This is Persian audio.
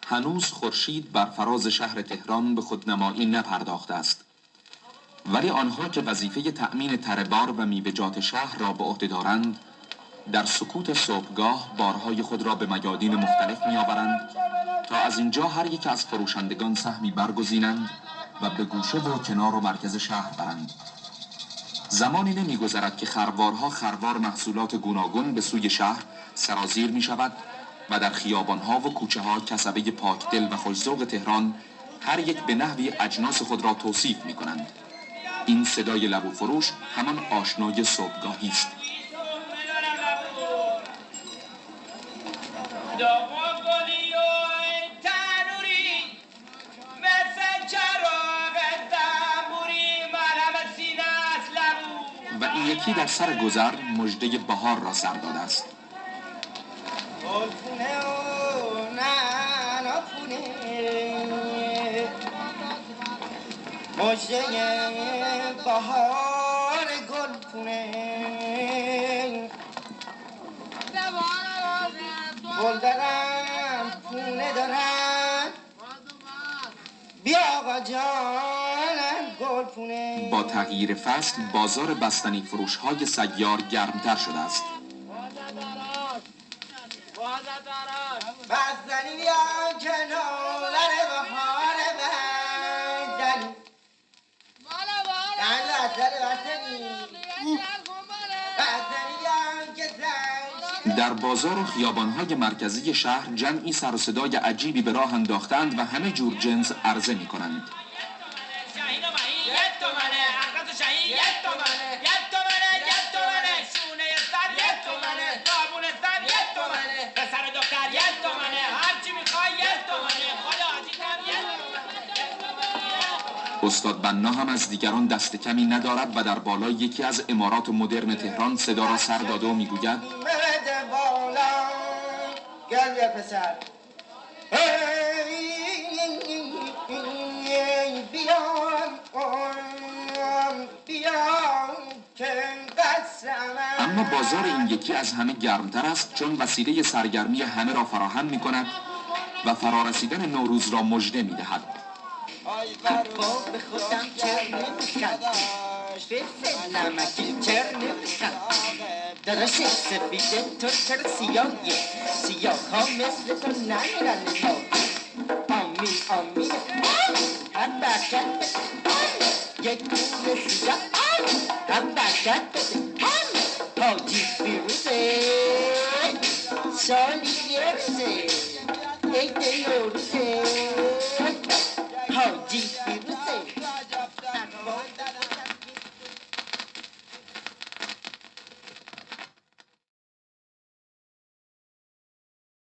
هنوز خورشید بر فراز شهر تهران به خودنمایی نپرداخته است، ولی آنها که وظیفه تأمین تره‌بار و میوه‌جات شهر را به عهده دارند در سکوت صبحگاه بارهای خود را به میادین مختلف می‌آورند تا از اینجا هر یک از فروشندگان سهمی برگزینند و به گوشه و کنار و مرکز شهر برند. زمانی نمی‌گذرد که خروارها خروار محصولات گوناگون به سوی شهر سرازیر می‌شود و در خیابان‌ها و کوچه‌ها کسبه پاکدل و خوش‌ذوق تهران هر یک به نحوی اجناس خود را توصیف می‌کنند. این صدای لبو فروش همان آشنای صبحگاهی است. و این یکی در سر گذر مژده بهار را سر داده است. مژده بهار گلپونه گل دارم پونه دارم بیا آقا جانم گلپونه. با تغییر فصل بازار بستنی فروش های سیار گرمتر شده است. بستنی بیا کنار بهار بستنی در بازار و خیابان‌های مرکزی شهر جمعی سر و صدای عجیبی به راه انداختند و همه جور جنس عرضه می‌کنند. استاد بنا هم از دیگران دست کمی ندارد و در بالای یکی از عمارات مدرن تهران صدا را سر داده و میگوید گل بیا پسر اما بازار این یکی از همه گرمتر است، چون وسیله سرگرمی همه را فراهم می کند و فرارسیدن نوروز را مژده می دهد. با به خودم چر نمیخند فلفل نمکی چر نمیخند داداش سفیده تو چرا سیاهیه سیاه ها مثل تو نمیرن آمین آمین هم برکت بده یک پول سیاه هم برکت بده حاجی فیروزه سالی یه روزه